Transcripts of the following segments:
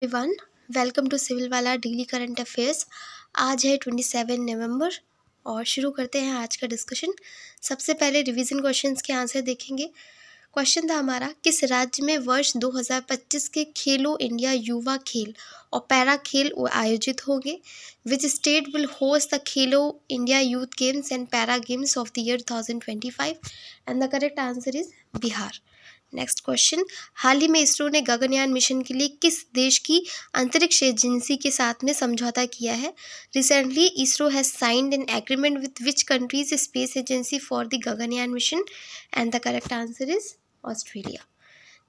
Everyone, welcome to civil वाला daily current affairs. आज है 27 नवंबर और शुरू करते हैं आज का डिस्कशन। सबसे पहले रिवीजन क्वेश्चंस के आंसर देखेंगे। क्वेश्चन था हमारा, किस राज्य में वर्ष 2025 के खेलो इंडिया युवा खेल और पैरा खेल आयोजित होंगे? Which state will host the Khelo India youth games and para games of the year 2025? And the correct answer is Bihar. Next question, हाल ही में इसरो ने गगनयान मिशन के लिए किस देश की अंतरिक्ष एजेंसी के साथ में समझौता किया है? Recently ISRO has signed an agreement with which countries space agency for the Gaganyaan mission? And the correct answer is Australia.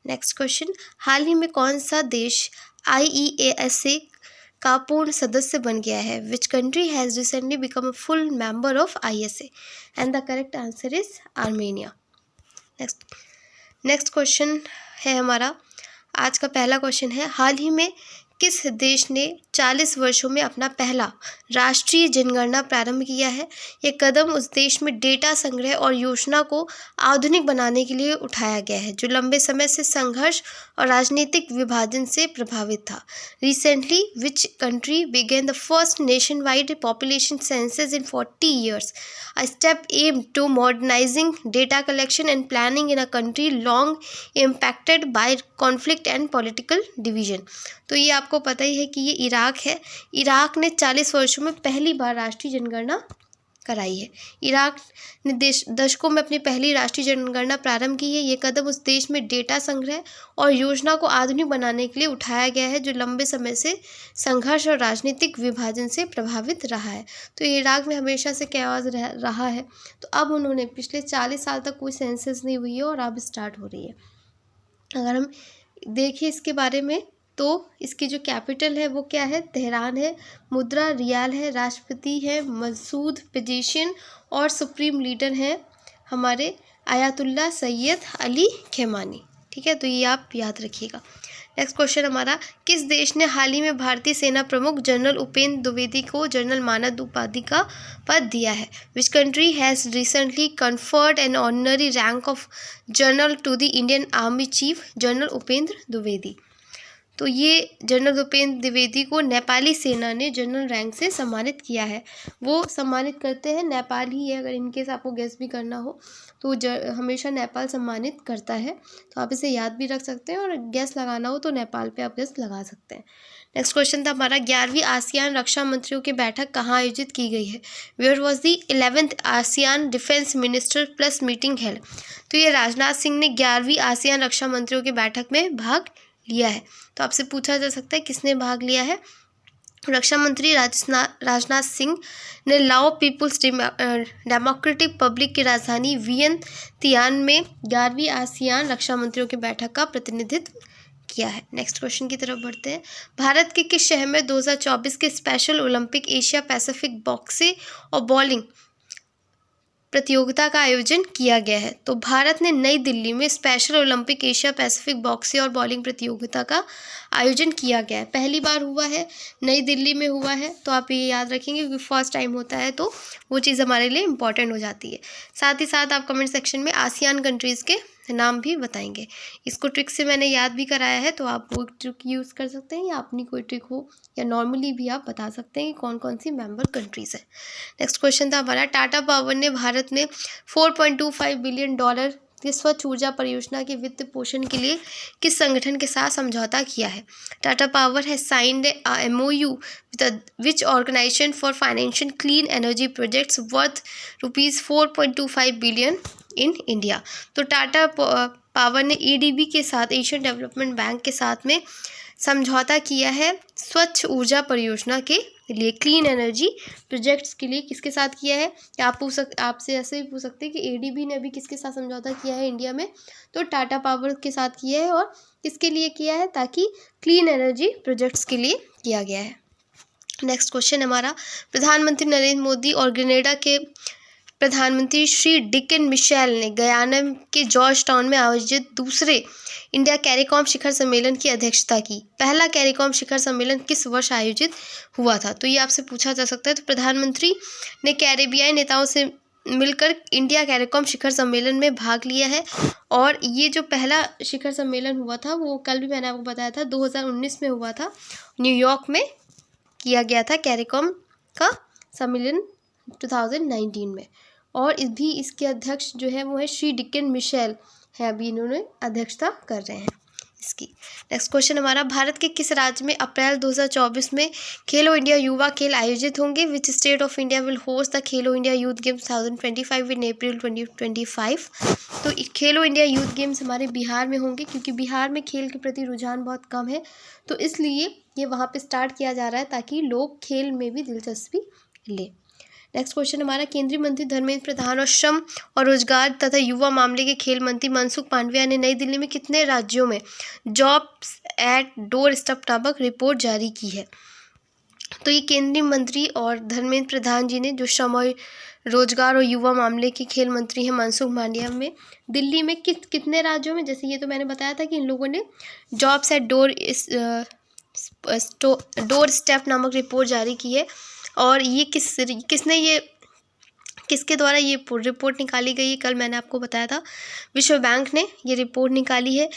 Next question, हाल ही में कौन सा देश IEASA का पूर्ण सदस्य बन गया है? Which country has recently become a full member of ISA? And the correct answer is Armenia. Next question है हमारा, आज का पहला क्वेश्चन है, हाल ही में किस देश ने 40 वर्षों में अपना पहला राष्ट्रीय जनगणना प्रारंभ किया है? ये कदम उस देश में डेटा संग्रह और योजना को आधुनिक बनाने के लिए उठाया गया है, जो लंबे समय से संघर्ष और राजनीतिक विभाजन से प्रभावित था। Recently which country began the first nation wide population census in 40 years, a step aimed to modernizing data collection and planning in a country long impacted by conflict and political division? तो ये आपको पता ही है कि ये Iraq है। Iraq ने 40 वर्षों में पहली बार राष्ट्रीय जनगणना कराई है। इराक ने दशकों में अपनी पहली राष्ट्रीय जनगणना प्रारंभ की है। ये कदम उस देश में डेटा संग्रह और योजना को आधुनिक बनाने के लिए उठाया गया है, जो लंबे समय से संघर्ष और राजनीतिक विभाजन से प्रभावित रहा है। तो इराक में हमेशा से कैओस रहा है, तो अब उन्होंने पिछले 40 साल तक कोई सेंसस नहीं हुई है और अब स्टार्ट हो रही है। अगर हम देखें इसके बारे में तो इसकी जो कैपिटल है वो क्या है? तेहरान है। मुद्रा रियाल है। राष्ट्रपति है मसूद पेजेशियन और सुप्रीम लीडर हैं हमारे आयतुल्ला सैयद अली खेमानी। ठीक है, तो ये आप याद रखिएगा। नेक्स्ट क्वेश्चन हमारा, किस देश ने हाल ही में भारतीय सेना प्रमुख जनरल उपेंद्र द्विवेदी को जनरल मानद उपाधि का पद दिया है? Which country has recently conferred an honorary rank of general to the Indian army chief general Upendra Dwivedi? तो ये जनरल उपेंद्र द्विवेदी को नेपाली सेना ने जनरल रैंक से सम्मानित किया है। वो सम्मानित करते हैं, नेपाल ही है, अगर इनकेस आपको गेस भी करना हो तो हमेशा नेपाल सम्मानित करता है, तो आप इसे याद भी रख सकते हैं और गैस लगाना हो तो नेपाल पे आप गैस लगा सकते हैं। नेक्स्ट क्वेश्चन था हमारा, 11वीं आसियान रक्षा मंत्रियों की बैठक कहाँ आयोजित की गई है? Where was the 11th ASEAN defence minister plus meeting held? तो ये राजनाथ सिंह ने 11वीं आसियान रक्षा मंत्रियों की बैठक में भाग लिया है। तो आपसे पूछा जा सकता है किसने भाग लिया है? रक्षा मंत्री राजनाथ सिंह ने लाओ पीपुल्स डेमोक्रेटिक पब्लिक की राजधानी वियंतियान में 11वीं आसियान रक्षा मंत्रियों की बैठक का प्रतिनिधित्व किया है। नेक्स्ट क्वेश्चन की तरफ बढ़ते हैं, भारत के किस शहर में 2024 के special Olympic Asia Pacific boxing और बॉलिंग प्रतियोगिता का आयोजन किया गया है? तो भारत ने नई दिल्ली में special Olympic Asia Pacific boxing और बॉलिंग प्रतियोगिता का आयोजन किया गया है। पहली बार हुआ है, नई दिल्ली में हुआ है, तो आप ये याद रखेंगे क्योंकि फर्स्ट टाइम होता है तो वो चीज़ हमारे लिए इम्पॉर्टेंट हो जाती है। साथ ही साथ आप कमेंट सेक्शन में आसियान कंट्रीज़ के नाम भी बताएंगे। इसको ट्रिक से मैंने याद भी कराया है, तो आप वो ट्रिक यूज़ कर सकते हैं या अपनी कोई ट्रिक हो या नॉर्मली भी आप बता सकते हैं कि कौन कौन सी मेंबर कंट्रीज़ हैं। नेक्स्ट क्वेश्चन था हमारा, टाटा पावर ने भारत में $4.25 बिलियन की स्वच्छ ऊर्जा परियोजना के वित्त पोषण के लिए किस संगठन के साथ समझौता किया है? Tata power has signed a MOU with which organisation for financial clean energy projects worth ₹4.25 billion in India? तो टाटा पावर ने ADB के साथ, एशियन डेवलपमेंट बैंक के साथ में समझौता किया है स्वच्छ ऊर्जा परियोजना के लिए, क्लीन एनर्जी प्रोजेक्ट्स के लिए। किसके साथ किया है? आप आपसे ऐसे भी पूछ सकते हैं कि ADB ने अभी किसके साथ समझौता किया है इंडिया में? तो टाटा पावर के साथ किया है। और किसके लिए किया है? ताकि क्लीन एनर्जी प्रोजेक्ट्स के लिए किया गया है। नेक्स्ट क्वेश्चन हमारा, प्रधानमंत्री नरेंद्र मोदी और ग्रेनेडा के प्रधानमंत्री श्री डिकन मिशेल ने गयाना के जॉर्ज टाउन में आयोजित दूसरे इंडिया कैरिकॉम शिखर सम्मेलन की अध्यक्षता की। पहला कैरिकॉम शिखर सम्मेलन किस वर्ष आयोजित हुआ था? तो ये आपसे पूछा जा सकता है। तो प्रधानमंत्री ने कैरेबियाई नेताओं से मिलकर इंडिया कैरिकॉम शिखर सम्मेलन में भाग लिया है। और ये जो पहला शिखर सम्मेलन हुआ था वो कल भी मैंने आपको बताया था 2019 में हुआ था, न्यूयॉर्क में किया गया था कैरिकॉम का सम्मेलन 2019 में। और इसके अध्यक्ष जो है वो है श्री डिकन मिशेल है, अभी इन्होंने अध्यक्षता कर रहे हैं इसकी। नेक्स्ट क्वेश्चन हमारा, भारत के किस राज्य में अप्रैल 2024 में खेलो इंडिया युवा खेल आयोजित होंगे? Which state of India will host the Khelo India youth games 2025 इन अप्रैल 2025? तो खेलो इंडिया यूथ गेम्स हमारे बिहार में होंगे, क्योंकि बिहार में खेल के प्रति रुझान बहुत कम है, तो इसलिए ये वहाँ पे स्टार्ट किया जा रहा है ताकि लोग खेल में भी दिलचस्पी लें। नेक्स्ट क्वेश्चन हमारा, केंद्रीय मंत्री धर्मेंद्र प्रधान और श्रम और रोजगार तथा युवा मामले के खेल मंत्री मनसुख मांडविया ने नई दिल्ली में कितने राज्यों में जॉब्स एट डोर स्टेप नामक रिपोर्ट जारी की है? तो ये केंद्रीय मंत्री और धर्मेंद्र प्रधान जी ने, जो श्रम और रोजगार और युवा मामले के खेल मंत्री हैं मनसुख मांडविया, में दिल्ली में कितने राज्यों में, जैसे ये तो मैंने बताया था कि इन लोगों ने जॉब्स एट डोर स्टेप नामक रिपोर्ट जारी की है। और ये किसके द्वारा ये रिपोर्ट निकाली गई है? कल मैंने आपको बताया था विश्व बैंक ने ये रिपोर्ट निकाली है।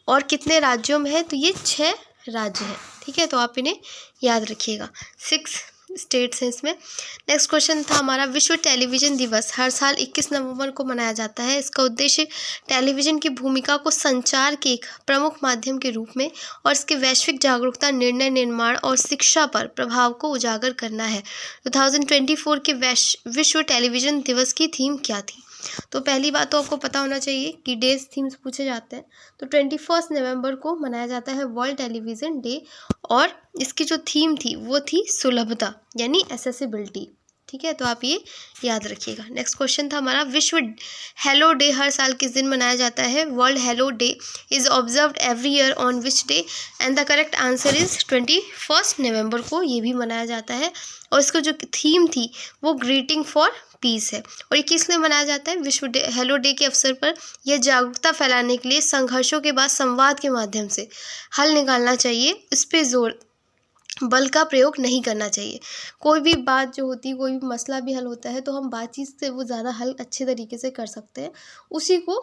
और कितने राज्यों में है? तो ये 6 राज्य हैं, ठीक है, तो आप इन्हें याद रखिएगा, 6 स्टेट्स हैं इसमें। नेक्स्ट क्वेश्चन था हमारा, विश्व टेलीविज़न दिवस हर साल 21 नवंबर को मनाया जाता है। इसका उद्देश्य टेलीविज़न की भूमिका को संचार के एक प्रमुख माध्यम के रूप में और इसके वैश्विक जागरूकता, निर्णय निर्माण और शिक्षा पर प्रभाव को उजागर करना है। 2024 के विश्व टेलीविज़न दिवस की थीम क्या थी? तो पहली बात तो आपको पता होना चाहिए कि डेज थीम्स पूछे जाते हैं, तो 21 नवंबर को मनाया जाता है वर्ल्ड टेलीविज़न डे, और इसकी जो थीम थी वो थी सुलभता, यानी एक्सेसिबिलिटी, ठीक है, तो आप ये याद रखिएगा। नेक्स्ट क्वेश्चन था हमारा, विश्व हेलो डे हर साल किस दिन मनाया जाता है? World hello day is observed every year on which day? And the correct answer is 21 नवंबर को ये भी मनाया जाता है। और इसका जो थीम थी वो ग्रीटिंग फॉर पीस है। और ये किस लिए मनाया जाता है? विश्व हेलो डे के अवसर पर यह जागरूकता फैलाने के लिए संघर्षों के बाद संवाद के माध्यम से हल निकालना चाहिए, इस पे जोर, बल का प्रयोग नहीं करना चाहिए। कोई भी बात जो होती है, कोई भी मसला भी हल होता है तो हम बातचीत से वो ज़्यादा हल अच्छे तरीके से कर सकते हैं, उसी को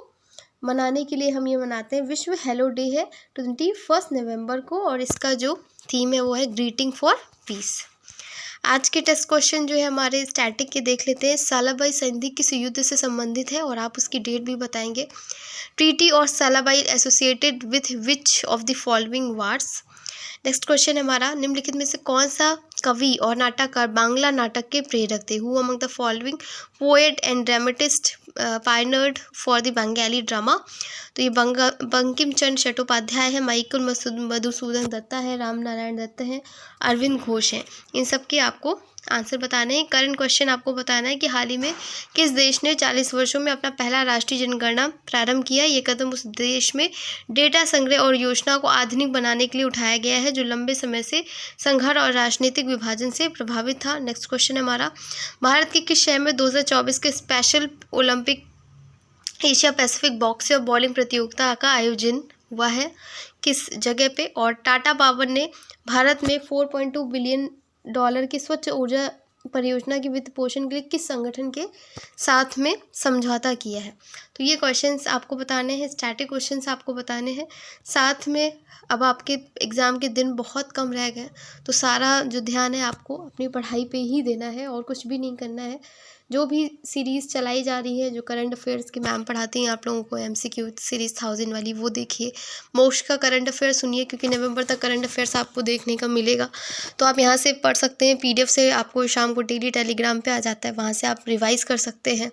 मनाने के लिए हम ये मनाते हैं। विश्व हेलो डे है 21 नवंबर को, और इसका जो थीम है वो है ग्रीटिंग फॉर पीस। आज के टेस्ट क्वेश्चन जो है हमारे स्टैटिक के देख लेते हैं। सालाबाई संधि किस युद्ध से संबंधित है, और आप उसकी डेट भी बताएंगे। ट्रीटी और Salbai associated with which of the following wars? Next question हमारा, निम्नलिखित में से कौन सा कवि और नाटककार बांग्ला नाटक के प्रेरक थे? Who among the following poet and dramatist pioneered for the Bengali drama? तो ये बंकिम चंद्र चट्टोपाध्याय है, माइकल मधुसूदन दत्ता है, राम नारायण दत्त हैं, अरविंद घोष हैं। इन सब के आपको आंसर बताने हैं। करंट क्वेश्चन आपको बताना है कि हाल ही में किस देश ने 40 वर्षों में अपना पहला राष्ट्रीय जनगणना प्रारंभ किया? ये कदम उस देश में डेटा संग्रह और योजना को आधुनिक बनाने के लिए उठाया गया है जो लंबे समय से संघर्ष और राजनीतिक विभाजन से प्रभावित था। नेक्स्ट क्वेश्चन हमारा, भारत के किस शहर में 2024 के special Olympic Asia Pacific boxing और बॉलिंग प्रतियोगिता का आयोजन हुआ है? किस जगह पे? और टाटा पावर ने भारत में $4.2 बिलियन की स्वच्छ ऊर्जा परियोजना की वित्त पोषण के लिए किस संगठन के साथ में समझौता किया है? तो ये क्वेश्चंस आपको बताने हैं, स्टैटिक क्वेश्चंस आपको बताने हैं। साथ में अब आपके एग्ज़ाम के दिन बहुत कम रह गए, तो सारा जो ध्यान है आपको अपनी पढ़ाई पे ही देना है और कुछ भी नहीं करना है। जो भी सीरीज़ चलाई जा रही है, जो करंट अफेयर्स की मैम पढ़ाती हैं आप लोगों को, MCQ सीरीज़ 1000 वाली, वो देखिए। मोस्ट का करंट अफेयर सुनिए, क्योंकि नवंबर तक करंट अफेयर्स आपको देखने का मिलेगा, तो आप यहाँ से पढ़ सकते हैं। PDF से आपको शाम को डेली टेलीग्राम पे आ जाता है, वहाँ से आप रिवाइज़ कर सकते हैं।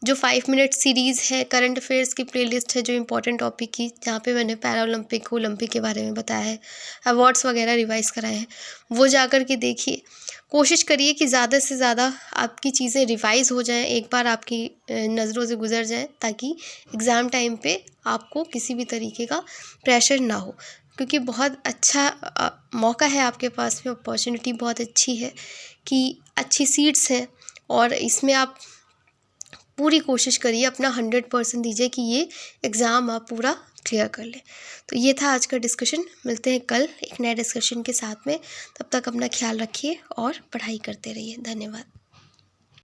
जो 5 मिनट सीरीज़ है करंट अफेयर्स की प्लेलिस्ट है, जो इंपॉर्टेंट टॉपिक की, जहाँ पे मैंने पैरा ओलंपिक के बारे में बताया है, अवार्ड्स वगैरह रिवाइज़ कराए हैं, वो जा कर के देखिए। कोशिश करिए कि ज़्यादा से ज़्यादा आपकी चीज़ें रिवाइज़ हो जाएं, एक बार आपकी नज़रों से गुजर जाएं, ताकि एग्ज़ाम टाइम पे आपको किसी भी तरीके का प्रेशर ना हो। क्योंकि बहुत अच्छा मौका है आपके पास में, अपॉर्चुनिटी बहुत अच्छी है कि अच्छी सीट्स हैं, और इसमें आप पूरी कोशिश करिए, अपना 100% दीजिए कि ये एग्ज़ाम आप पूरा क्लियर कर लें। तो ये था आज का डिस्कशन। मिलते हैं कल एक नए डिस्कशन के साथ में। तब तक अपना ख्याल रखिए और पढ़ाई करते रहिए। धन्यवाद।